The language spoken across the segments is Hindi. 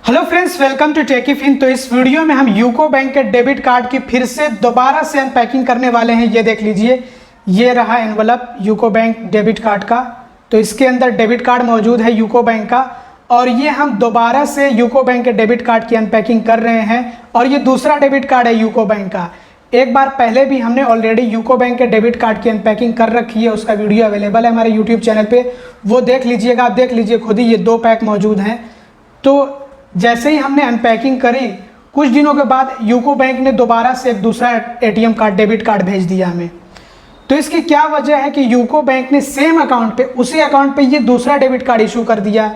Hello friends, welcome to Techyfin. तो इस वीडियो में हम यूको बैंक के डेबिट कार्ड की फिर से दोबारा से अनपैकिंग करने वाले हैं। ये देख लीजिए, ये रहा envelope UCO bank debit card का। तो इसके अंदर डेबिट कार्ड मौजूद है यूको बैंक का, और ये हम दोबारा से यूको बैंक के डेबिट कार्ड की अनपैकिंग कर रहे हैं। और ये दूसरा डेबिट कार्ड है यूको बैंक का। एक बार पहले भी हमने ऑलरेडी यूको बैंक के डेबिट कार्ड की अनपैकिंग कर रखी है, उसका वीडियो अवेलेबल है हमारे यूट्यूब चैनल पे, वो देख लीजिएगा। आप देख लीजिए खुद ही, ये 2 पैक मौजूद हैं। तो जैसे ही हमने अनपैकिंग करी, कुछ दिनों के बाद यूको बैंक ने दोबारा से एक दूसरा एटीएम कार्ड डेबिट कार्ड भेज दिया हमें। तो इसकी क्या वजह है कि यूको बैंक ने सेम अकाउंट पे, उसी अकाउंट पे ये दूसरा डेबिट कार्ड इशू कर दिया,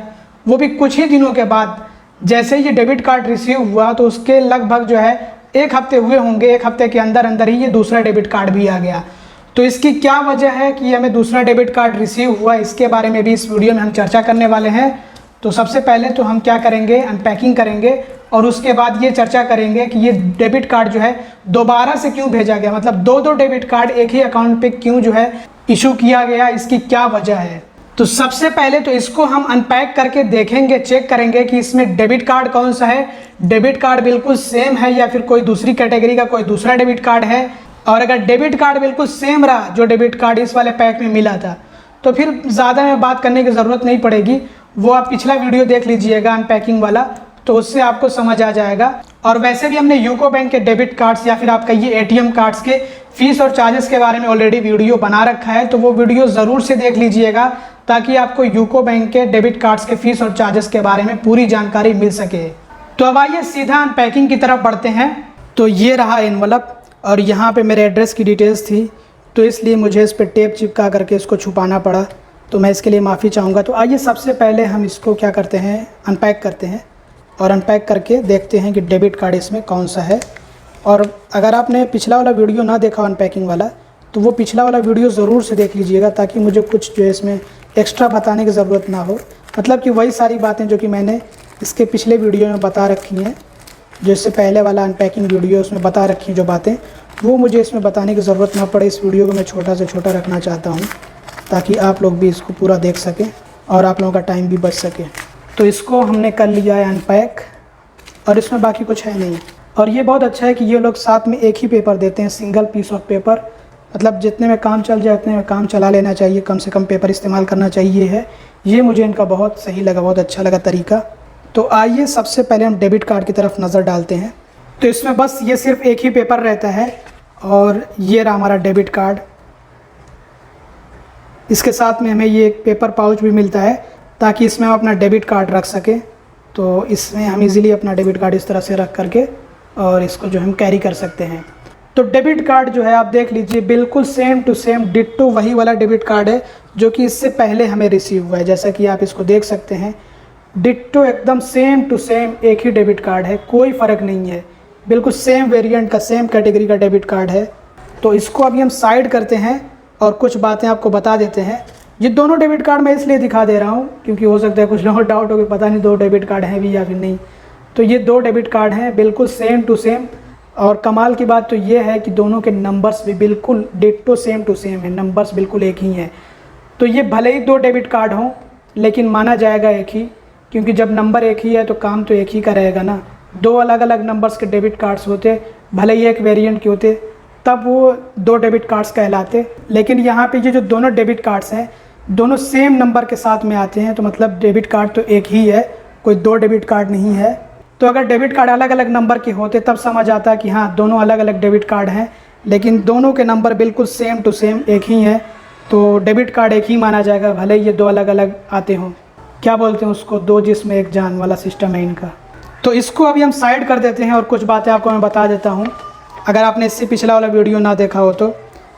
वो भी कुछ ही दिनों के बाद। जैसे ये डेबिट कार्ड रिसीव हुआ तो उसके लगभग जो है 1 हफ्ते हुए होंगे, 1 हफ्ते के अंदर अंदर ही ये दूसरा डेबिट कार्ड भी आ गया। तो इसकी क्या वजह है कि हमें दूसरा डेबिट कार्ड रिसीव हुआ, इसके बारे में भी इस वीडियो में हम चर्चा करने वाले हैं। तो सबसे पहले तो हम क्या करेंगे, अनपैकिंग करेंगे, और उसके बाद ये चर्चा करेंगे कि ये डेबिट कार्ड जो है दोबारा से क्यों भेजा गया, मतलब 2 डेबिट कार्ड एक ही अकाउंट पे क्यों जो है इशू किया गया, इसकी क्या वजह है। तो सबसे पहले तो इसको हम अनपैक करके देखेंगे, चेक करेंगे कि इसमें डेबिट कार्ड कौन सा है, डेबिट कार्ड बिल्कुल सेम है या फिर कोई दूसरी कैटेगरी का कोई दूसरा डेबिट कार्ड है। और अगर डेबिट कार्ड बिल्कुल सेम रहा जो डेबिट कार्ड इस वाले पैक में मिला था, तो फिर ज़्यादा में बात करने की ज़रूरत नहीं पड़ेगी। वो आप पिछला वीडियो देख लीजिएगा अनपैकिंग वाला, तो उससे आपको समझ आ जाएगा। और वैसे भी हमने यूको बैंक के डेबिट कार्ड्स या फिर आप कहिए एटीएम कार्ड्स के फीस और चार्जेस के बारे में ऑलरेडी वीडियो बना रखा है, तो वो वीडियो ज़रूर से देख लीजिएगा ताकि आपको यूको बैंक के डेबिट कार्ड्स के फीस और चार्जेस के बारे में पूरी जानकारी मिल सके। तो अब आइए सीधा अनपैकिंग की तरफ बढ़ते हैं। तो ये रहा एनवलप, और यहाँ पे मेरे एड्रेस की डिटेल्स थी, तो इसलिए मुझे इस पर टेप चिपका करके इसको छुपाना पड़ा, तो मैं इसके लिए माफ़ी चाहूँगा। तो आइए सबसे पहले हम इसको क्या करते हैं, अनपैक करते हैं, और अनपैक करके देखते हैं कि डेबिट कार्ड इसमें कौन सा है। और अगर आपने पिछला वाला वीडियो ना देखा अनपैकिंग वाला, तो वो पिछला वाला वीडियो ज़रूर से देख लीजिएगा ताकि मुझे कुछ जो है इसमें एक्स्ट्रा बताने की ज़रूरत ना हो। मतलब कि वही सारी बातें जो कि मैंने इसके पिछले वीडियो में बता रखी हैं, जो इससे पहले वाला अनपैकिंग वीडियो उसमें बता रखी हैं जो बातें, वो मुझे इसमें बताने की ज़रूरत ना पड़े। इस वीडियो को मैं छोटा से छोटा रखना चाहता हूँ ताकि आप लोग भी इसको पूरा देख सकें और आप लोगों का टाइम भी बच सके। तो इसको हमने कर लिया है अनपैक, और इसमें बाकी कुछ है नहीं। और ये बहुत अच्छा है कि ये लोग साथ में एक ही पेपर देते हैं, सिंगल पीस ऑफ पेपर। मतलब जितने में काम चल जाए उतने में काम चला लेना चाहिए, कम से कम पेपर इस्तेमाल करना चाहिए है। ये मुझे इनका बहुत सही लगा, बहुत अच्छा लगा तरीका। तो आइए सबसे पहले हम डेबिट कार्ड की तरफ नज़र डालते हैं। तो इसमें बस ये सिर्फ एक ही पेपर रहता है, और ये रहा हमारा डेबिट कार्ड। इसके साथ में हमें ये एक पेपर पाउच भी मिलता है ताकि इसमें हम अपना डेबिट कार्ड रख सकें। तो इसमें हम इजीली अपना डेबिट कार्ड इस तरह से रख करके और इसको जो हम कैरी कर सकते हैं। तो डेबिट कार्ड जो है आप देख लीजिए, बिल्कुल सेम टू सेम डिट्टो वही वाला डेबिट कार्ड है जो कि इससे पहले हमें रिसीव हुआ है। जैसा कि आप इसको देख सकते हैं, डिट्टो एकदम सेम टू सेम एक ही डेबिट कार्ड है, कोई फ़र्क नहीं है। बिल्कुल सेम वेरिएंट का, सेम कैटेगरी का डेबिट कार्ड है। तो इसको अभी हम साइड करते हैं और कुछ बातें आपको बता देते हैं। ये दोनों डेबिट कार्ड मैं इसलिए दिखा दे रहा हूँ क्योंकि हो सकता है कुछ लोगों को डाउट हो कि पता नहीं 2 डेबिट कार्ड हैं भी या फिर नहीं। तो ये 2 डेबिट कार्ड हैं, बिल्कुल सेम टू सेम। और कमाल की बात तो ये है कि दोनों के नंबर्स भी बिल्कुल डिट्टो सेम टू सेम है, नंबर्स बिल्कुल एक ही हैं। तो ये भले ही 2 डेबिट कार्ड हों, लेकिन माना जाएगा एक ही, क्योंकि जब नंबर एक ही है तो काम तो एक ही का रहेगा ना। 2 अलग अलग नंबर्स के डेबिट कार्ड्स होते, भले ही एक वेरिएंट के होते, तब वो 2 डेबिट कार्ड्स कहलाते। लेकिन यहाँ पे ये जो दोनों डेबिट कार्ड्स हैं, दोनों सेम नंबर के साथ में आते हैं, तो मतलब डेबिट कार्ड तो एक ही है, कोई 2 डेबिट कार्ड नहीं है। तो अगर डेबिट कार्ड अलग अलग नंबर के होते तब समझ आता कि हाँ दोनों अलग अलग डेबिट कार्ड हैं, लेकिन दोनों के नंबर बिल्कुल सेम टू सेम एक ही हैं, तो डेबिट कार्ड एक ही माना जाएगा, भले ही ये 2 अलग अलग आते हों। क्या बोलते हैं उसको, 2 जिस्म एक जान वाला सिस्टम है इनका। तो इसको अभी हम साइड कर देते हैं और कुछ बातें आपको मैं बता देता हूँ, अगर आपने इससे पिछला वाला वीडियो ना देखा हो तो।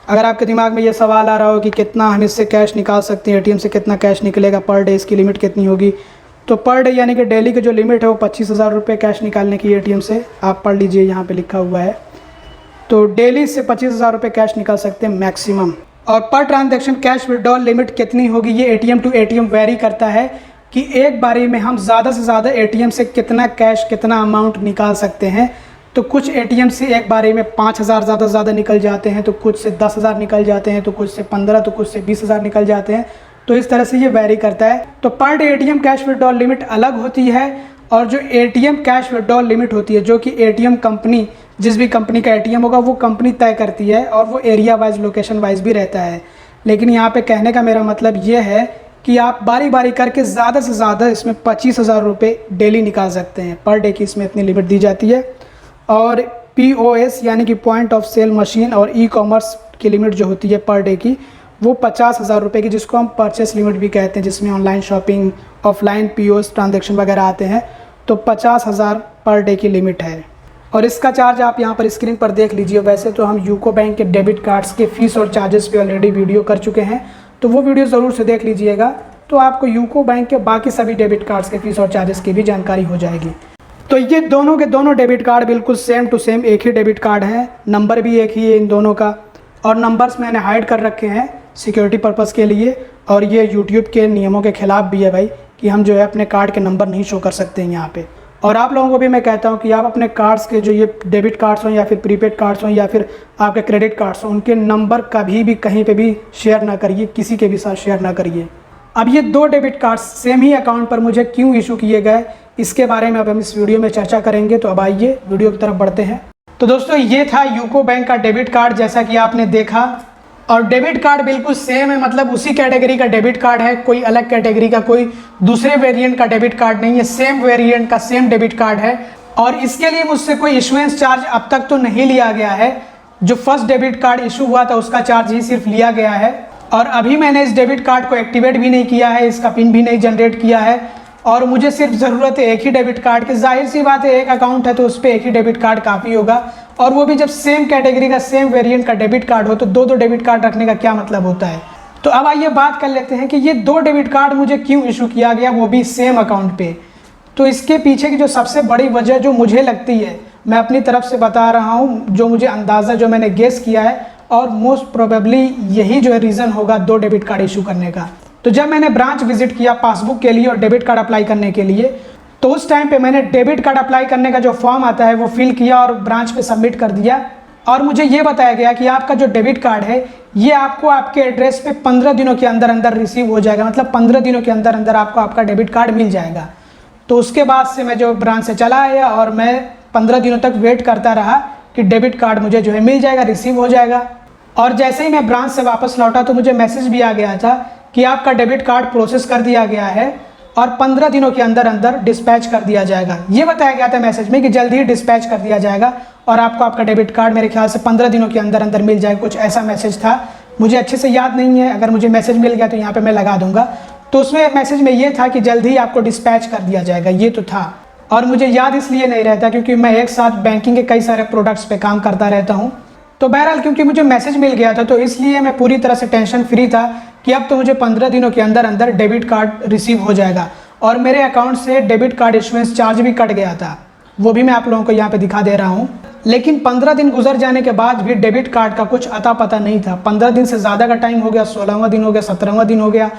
अगर आपके दिमाग में ये सवाल आ रहा हो कि कितना हम इससे कैश निकाल सकते हैं, एटीएम से कितना कैश निकलेगा पर डे, इसकी लिमिट कितनी होगी, तो पर डे यानी कि डेली की जो लिमिट है वो 25,000 रुपये कैश निकालने की एटीएम से। आप पढ़ लीजिए, यहाँ पे लिखा हुआ है। तो डेली से 25,000 रुपये कैश निकाल सकते हैं मैक्सिमम। और पर ट्रांजैक्शन कैश विड्रॉल लिमिट कितनी होगी, ये एटीएम टू एटीएम वेरी करता है कि एक बारी में हम ज़्यादा से ज़्यादा एटीएम से कितना कैश, कितना अमाउंट निकाल सकते हैं। तो कुछ एटीएम से एक बारी में 5,000 ज़्यादा से ज़्यादा निकल जाते हैं, तो कुछ से 10,000 निकल जाते हैं, तो कुछ से 15, तो कुछ से 20,000 निकल जाते हैं। तो इस तरह से ये वेरी करता है। तो per day ATM cash withdrawal limit अलग होती है और जो ATM कैश विड्रॉल लिमिट होती है, जो कि ATM कंपनी, जिस भी कंपनी का ATM होगा वो कंपनी तय करती है, और वो एरिया वाइज, लोकेशन वाइज भी रहता है। लेकिन यहाँ पे कहने का मेरा मतलब ये है कि आप बारी बारी करके ज़्यादा से ज़्यादा इसमें 25,000 रुपये डेली निकाल सकते हैं। पर डे की इसमें इतनी लिमिट दी जाती है। और POS यानी कि पॉइंट ऑफ सेल मशीन और E-कॉमर्स की लिमिट जो होती है पर डे की, वो 50,000 रुपये की, जिसको हम परचेस लिमिट भी कहते हैं, जिसमें online shopping, offline POS transaction वगैरह आते हैं। तो 50,000 पर डे की लिमिट है। और इसका चार्ज आप यहाँ पर स्क्रीन पर देख लीजिए। वैसे तो हम यूको बैंक के डेबिट कार्ड्स के फ़ीस और चार्जेस पे ऑलरेडी वीडियो कर चुके हैं, तो वो वीडियो ज़रूर से देख लीजिएगा, तो आपको यूको बैंक के बाकी सभी डेबिट कार्ड्स के फ़ीस और चार्जेस की भी जानकारी हो जाएगी। तो ये दोनों के दोनों डेबिट कार्ड बिल्कुल सेम टू सेम एक ही डेबिट कार्ड है, नंबर भी एक ही है इन दोनों का, और नंबर्स मैंने हाइड कर रखे हैं सिक्योरिटी पर्पज़ के लिए। और ये यूट्यूब के नियमों के खिलाफ भी है भाई, कि हम जो है अपने कार्ड के नंबर नहीं शो कर सकते हैं यहाँ पे। और आप लोगों को भी मैं कहता हूँ कि आप अपने कार्ड्स के, जो ये डेबिट कार्ड्स हों या फिर प्रीपेड कार्ड्स हों या फिर आपके क्रेडिट कार्ड्स हों, उनके नंबर कभी भी कहीं पे भी शेयर ना करिए, किसी के भी साथ शेयर ना करिए। अब ये दो डेबिट कार्ड्स सेम ही अकाउंट पर मुझे क्यों इशू किए गए, इसके बारे में अब हम इस वीडियो में चर्चा करेंगे। तो अब आइए वीडियो की तरफ बढ़ते हैं। तो दोस्तों, ये था यूको बैंक का डेबिट कार्ड, जैसा कि आपने देखा। और डेबिट कार्ड बिल्कुल सेम है, मतलब उसी कैटेगरी का डेबिट कार्ड है, कोई अलग कैटेगरी का, कोई दूसरे वेरिएंट का डेबिट कार्ड नहीं है, सेम वेरिएंट का सेम डेबिट कार्ड है। और इसके लिए मुझसे कोई इशुएंस चार्ज अब तक तो नहीं लिया गया है। जो फर्स्ट डेबिट कार्ड इशू हुआ था उसका चार्ज ही सिर्फ लिया गया है। और अभी मैंने इस डेबिट कार्ड को एक्टिवेट भी नहीं किया है, इसका पिन भी नहीं जनरेट किया है। और मुझे सिर्फ ज़रूरत है एक ही डेबिट कार्ड की। जाहिर सी बात है, एक अकाउंट है तो उस पर एक ही डेबिट कार्ड काफ़ी होगा। और वो भी जब सेम कैटेगरी का, सेम वेरिएंट का डेबिट कार्ड हो, तो दो दो डेबिट कार्ड रखने का क्या मतलब होता है। तो अब आइए बात कर लेते हैं कि ये दो डेबिट कार्ड मुझे क्यों इशू किया गया, वो भी सेम अकाउंट पे। तो इसके पीछे की जो सबसे बड़ी वजह जो मुझे लगती है, मैं अपनी तरफ से बता रहा हूँ, जो मुझे अंदाज़ा, जो मैंने गेस किया है, और मोस्ट प्रोबेबली यही जो है रीज़न होगा दो डेबिट कार्ड इशू करने का। तो जब मैंने ब्रांच विजिट किया पासबुक के लिए और डेबिट कार्ड अप्लाई करने के लिए, तो उस टाइम पे मैंने डेबिट कार्ड अप्लाई करने का जो फॉर्म आता है वो फिल किया और ब्रांच पे सबमिट कर दिया। और मुझे ये बताया गया कि आपका जो डेबिट कार्ड है ये आपको आपके एड्रेस पे 15 दिनों के अंदर अंदर रिसीव हो जाएगा, मतलब 15 दिनों के अंदर अंदर आपको आपका डेबिट कार्ड मिल जाएगा। तो उसके बाद से मैं जो ब्रांच से चला आया और मैं 15 दिनों तक वेट करता रहा कि डेबिट कार्ड मुझे जो है मिल जाएगा, रिसीव हो जाएगा। और जैसे ही मैं ब्रांच से वापस लौटा तो मुझे मैसेज भी आ गया था कि आपका डेबिट कार्ड प्रोसेस कर दिया गया है और 15 दिनों के अंदर अंदर डिस्पैच कर दिया जाएगा। ये बताया गया था मैसेज में कि जल्दी ही डिस्पैच कर दिया जाएगा और आपको आपका डेबिट कार्ड मेरे ख्याल से 15 दिनों के अंदर अंदर मिल जाएगा, कुछ ऐसा मैसेज था। मुझे अच्छे से याद नहीं है, अगर मुझे मैसेज मिल गया तो यहाँ पे मैं लगा दूंगा। तो उसमें मैसेज में ये था कि जल्दी ही आपको डिस्पैच कर दिया जाएगा, ये तो था। और मुझे याद इसलिए नहीं रहता क्योंकि मैं एक साथ बैंकिंग के कई सारे प्रोडक्ट्स पे काम करता रहता हूँ। तो बहरहाल क्योंकि मुझे मैसेज मिल गया था तो इसलिए मैं पूरी तरह से टेंशन फ्री था कि अब तो मुझे 15 दिनों के अंदर अंदर डेबिट कार्ड रिसीव हो जाएगा। और मेरे अकाउंट से डेबिट कार्ड इशुएंस चार्ज भी कट गया था, वो भी मैं आप लोगों को यहाँ पे दिखा दे रहा हूँ। लेकिन 15 दिन गुजर जाने के बाद भी डेबिट कार्ड का कुछ अता पता नहीं था। 15 दिन से ज़्यादा का टाइम हो गया, 16वां दिन हो गया, 17वां दिन हो गया।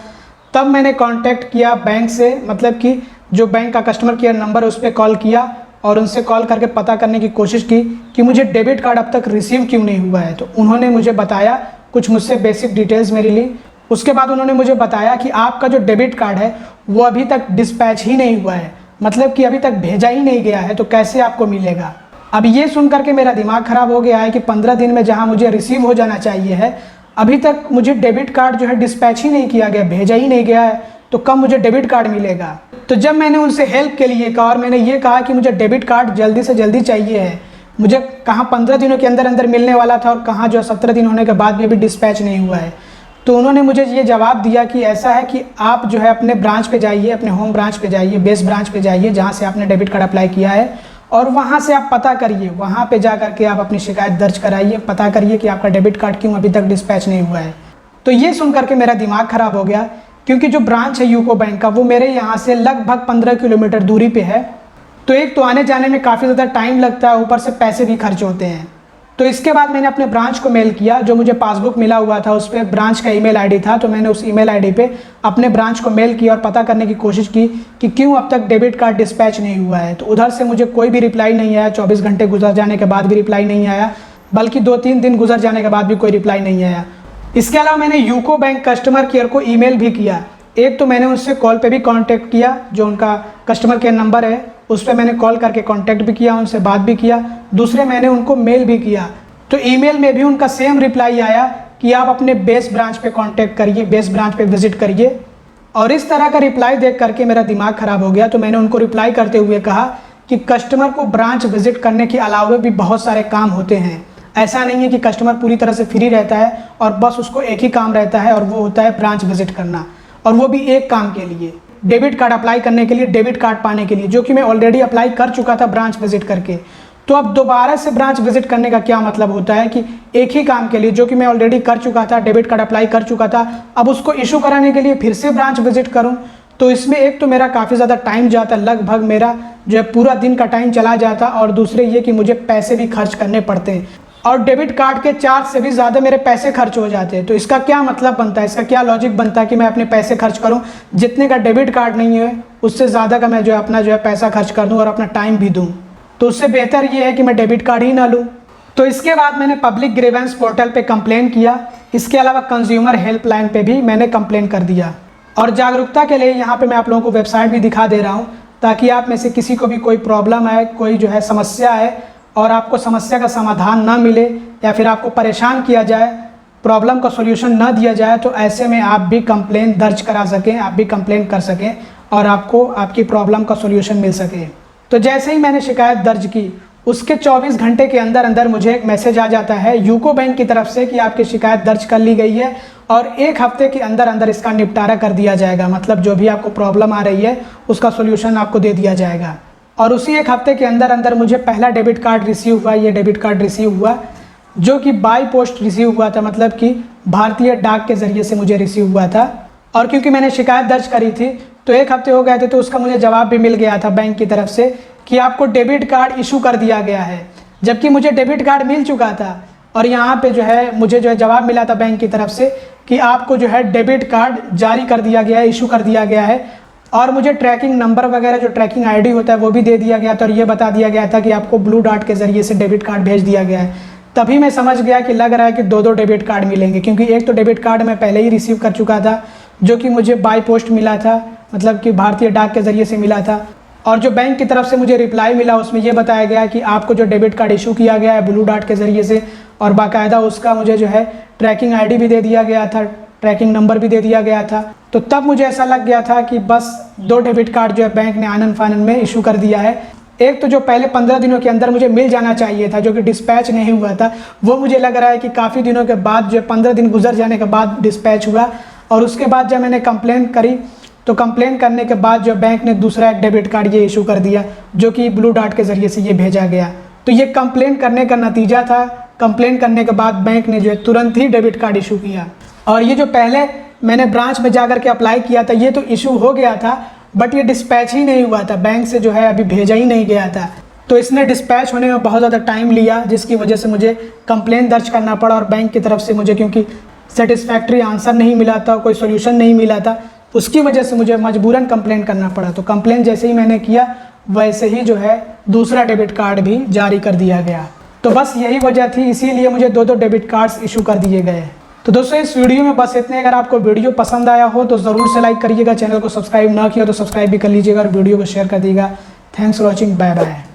तब मैंने कॉन्टैक्ट किया बैंक से, मतलब कि जो बैंक का कस्टमर केयर नंबर है उस पर कॉल किया और उनसे कॉल करके पता करने की कोशिश की कि मुझे डेबिट कार्ड अब तक रिसीव क्यों नहीं हुआ है। तो उन्होंने मुझे बताया कुछ मुझसे बेसिक डिटेल्स मेरे लिए। उसके बाद उन्होंने मुझे बताया कि आपका जो डेबिट कार्ड है वो अभी तक डिस्पैच ही नहीं हुआ है, मतलब कि अभी तक भेजा ही नहीं गया है, तो कैसे आपको मिलेगा। अब ये सुन करके मेरा दिमाग ख़राब हो गया है कि 15 दिन में जहाँ मुझे रिसीव हो जाना चाहिए है, अभी तक मुझे डेबिट कार्ड जो है डिस्पैच ही नहीं किया गया, भेजा ही नहीं गया है, तो कब मुझे डेबिट कार्ड मिलेगा। तो जब मैंने उनसे हेल्प के लिए कहा और मैंने ये कहा कि मुझे डेबिट कार्ड जल्दी से जल्दी चाहिए है, मुझे कहाँ 15 दिनों के अंदर अंदर मिलने वाला था और कहाँ जो 17 दिन होने के बाद भी अभी डिस्पैच नहीं हुआ है, तो उन्होंने मुझे ये जवाब दिया कि ऐसा है कि आप जो है अपने ब्रांच पे जाइए, अपने होम ब्रांच पे जाइए, बेस ब्रांच पे जाइए जहाँ से आपने डेबिट कार्ड अप्लाई किया है, और वहाँ से आप पता करिए, वहाँ पे जा करके आप अपनी शिकायत दर्ज कराइए, पता करिए कि आपका डेबिट कार्ड क्यों अभी तक डिस्पैच नहीं हुआ है। तो ये सुन करके मेरा दिमाग ख़राब हो गया, क्योंकि जो ब्रांच है यूको बैंक का वो मेरे यहाँ से लगभग 15 किलोमीटर दूरी पे है। तो एक तो आने जाने में काफ़ी ज़्यादा टाइम लगता है, ऊपर से पैसे भी खर्च होते हैं। तो इसके बाद मैंने अपने ब्रांच को मेल किया, जो मुझे पासबुक मिला हुआ था उस पर ब्रांच का ईमेल आईडी था, तो मैंने उस ईमेल आईडी पे अपने ब्रांच को मेल किया और पता करने की कोशिश की कि क्यों अब तक डेबिट कार्ड डिस्पैच नहीं हुआ है। तो उधर से मुझे कोई भी रिप्लाई नहीं आया, 24 घंटे गुजर जाने के बाद भी रिप्लाई नहीं आया, बल्कि 2-3 दिन गुजर जाने के बाद भी कोई रिप्लाई नहीं आया। इसके अलावा मैंने यूको बैंक कस्टमर केयर को ईमेल भी किया। एक तो मैंने उनसे कॉल पे भी कांटेक्ट किया, जो उनका कस्टमर केयर नंबर है उस पर मैंने कॉल करके कांटेक्ट भी किया, उनसे बात भी किया, दूसरे मैंने उनको मेल भी किया। तो ईमेल में भी उनका सेम रिप्लाई आया कि आप अपने बेस ब्रांच पे कांटेक्ट करिए, बेस ब्रांच पे विजिट करिए। और इस तरह का रिप्लाई देख करके मेरा दिमाग ख़राब हो गया। तो मैंने उनको रिप्लाई करते हुए कहा कि कस्टमर को ब्रांच विजिट करने के अलावा भी बहुत सारे काम होते हैं। ऐसा नहीं है कि कस्टमर पूरी तरह से फ्री रहता है और बस उसको एक ही काम रहता है और वो होता है ब्रांच विजिट करना, और वो भी एक काम के लिए, डेबिट कार्ड अप्लाई करने के लिए, डेबिट कार्ड पाने के लिए, जो कि मैं ऑलरेडी अप्लाई कर चुका था ब्रांच विजिट करके। तो अब दोबारा से ब्रांच विजिट करने का क्या मतलब होता है कि एक ही काम के लिए, जो कि मैं ऑलरेडी कर चुका था, डेबिट कार्ड अप्लाई कर चुका था, अब उसको इशू कराने के लिए फिर से ब्रांच विजिट करूं। तो इसमें एक तो मेरा काफ़ी ज़्यादा टाइम जाता, लगभग मेरा जो है पूरा दिन का टाइम चला जाता, और दूसरे ये कि मुझे पैसे भी खर्च करने पड़ते हैं, और डेबिट कार्ड के चार्ज से भी ज़्यादा मेरे पैसे खर्च हो जाते हैं। तो इसका क्या मतलब बनता है, इसका क्या लॉजिक बनता है कि मैं अपने पैसे खर्च करूं, जितने का डेबिट कार्ड नहीं है उससे ज़्यादा का मैं जो है अपना जो है पैसा खर्च कर दूं और अपना टाइम भी दूं। तो उससे बेहतर ये है कि मैं डेबिट कार्ड ही ना लूं। तो इसके बाद मैंने पब्लिक ग्रीवेंस पोर्टल पे कंप्लेन किया। इसके अलावा कंज्यूमर हेल्पलाइन पे भी मैंने कंप्लेन कर दिया। और जागरूकता के लिए यहाँ पे मैं आप लोगों को वेबसाइट भी दिखा दे रहा हूँ, ताकि आप में से किसी को भी कोई प्रॉब्लम है, कोई जो है समस्या है, और आपको समस्या का समाधान ना मिले या फिर आपको परेशान किया जाए, प्रॉब्लम का सॉल्यूशन ना दिया जाए, तो ऐसे में आप भी कंप्लेन दर्ज करा सकें, आप भी कंप्लेन कर सकें और आपको आपकी प्रॉब्लम का सॉल्यूशन मिल सके। तो जैसे ही मैंने शिकायत दर्ज की, उसके 24 घंटे के अंदर अंदर मुझे एक मैसेज आ जाता है यूको बैंक की तरफ से कि आपकी शिकायत दर्ज कर ली गई है और 1 हफ्ते के अंदर अंदर इसका निपटारा कर दिया जाएगा। मतलब जो भी आपको प्रॉब्लम आ रही है उसका सॉल्यूशन आपको दे दिया जाएगा। और उसी 1 हफ्ते के अंदर अंदर मुझे पहला डेबिट कार्ड रिसीव हुआ। ये डेबिट कार्ड रिसीव हुआ जो कि बाय पोस्ट रिसीव हुआ था, मतलब कि भारतीय डाक के ज़रिए से मुझे रिसीव हुआ था। और क्योंकि मैंने शिकायत दर्ज करी थी तो 1 हफ्ते हो गए थे, तो उसका मुझे जवाब भी मिल गया था बैंक की तरफ से कि आपको डेबिट कार्ड इशू कर दिया गया है। जबकि मुझे डेबिट कार्ड मिल चुका था और यहाँ पे जो है मुझे जो है जवाब मिला था बैंक की तरफ से कि आपको जो है डेबिट कार्ड जारी कर दिया गया है, इशू कर दिया गया है, और मुझे ट्रैकिंग नंबर वगैरह जो ट्रैकिंग आईडी होता है वो भी दे दिया गया था, और ये बता दिया गया था कि आपको ब्लू डॉट के ज़रिए से डेबिट कार्ड भेज दिया गया है। तभी मैं समझ गया कि लग रहा है कि 2-2 डेबिट कार्ड मिलेंगे, क्योंकि एक तो डेबिट कार्ड मैं पहले ही रिसीव कर चुका था जो कि मुझे बाय पोस्ट मिला था, मतलब कि भारतीय डाक के ज़रिए से मिला था, और जो बैंक की तरफ से मुझे रिप्लाई मिला उसमें यह बताया गया कि आपको जो डेबिट कार्ड इशू किया गया है ब्लू डॉट के ज़रिए से, और बाकायदा उसका मुझे जो है ट्रैकिंग आईडी भी दे दिया गया था, ट्रैकिंग नंबर भी दे दिया गया था। तो तब मुझे ऐसा लग गया था कि बस 2 डेबिट कार्ड जो है बैंक ने आनन फानन में इशू कर दिया है। एक तो जो पहले 15 दिनों के अंदर मुझे मिल जाना चाहिए था, जो कि डिस्पैच नहीं हुआ था, वो मुझे लग रहा है कि काफ़ी दिनों के बाद जो 15 दिन गुजर जाने के बाद डिस्पैच हुआ। और उसके बाद जब मैंने कंप्लेन करी तो कंप्लेन करने के बाद जो बैंक ने दूसरा एक डेबिट कार्ड ये इशू कर दिया जो कि ब्लू डॉट के ज़रिए से ये भेजा गया। तो ये कंप्लेन करने का नतीजा था। कंप्लेन करने के बाद बैंक ने जो है तुरंत ही डेबिट कार्ड इशू किया। और ये जो पहले मैंने ब्रांच में जाकर के अप्लाई किया था ये तो इशू हो गया था, बट ये डिस्पैच ही नहीं हुआ था, बैंक से जो है अभी भेजा ही नहीं गया था। तो इसने डिस्पैच होने में बहुत ज़्यादा टाइम लिया, जिसकी वजह से मुझे कंप्लेन दर्ज करना पड़ा। और बैंक की तरफ से मुझे क्योंकि सेटिस्फैक्ट्री आंसर नहीं मिला था, कोई सोल्यूशन नहीं मिला था, उसकी वजह से मुझे मजबूरन कंप्लेन करना पड़ा। तो कंप्लेन जैसे ही मैंने किया वैसे ही जो है दूसरा डेबिट कार्ड भी जारी कर दिया गया। तो बस यही वजह थी, इसीलिए मुझे 2-2 डेबिट कार्ड्स इशू कर दिए गए। तो दोस्तों इस वीडियो में बस इतने। अगर आपको वीडियो पसंद आया हो तो ज़रूर से लाइक करिएगा, चैनल को सब्सक्राइब ना किया तो सब्सक्राइब भी कर लीजिएगा और वीडियो को शेयर कर दीजिएगा। Thanks for watching, bye bye.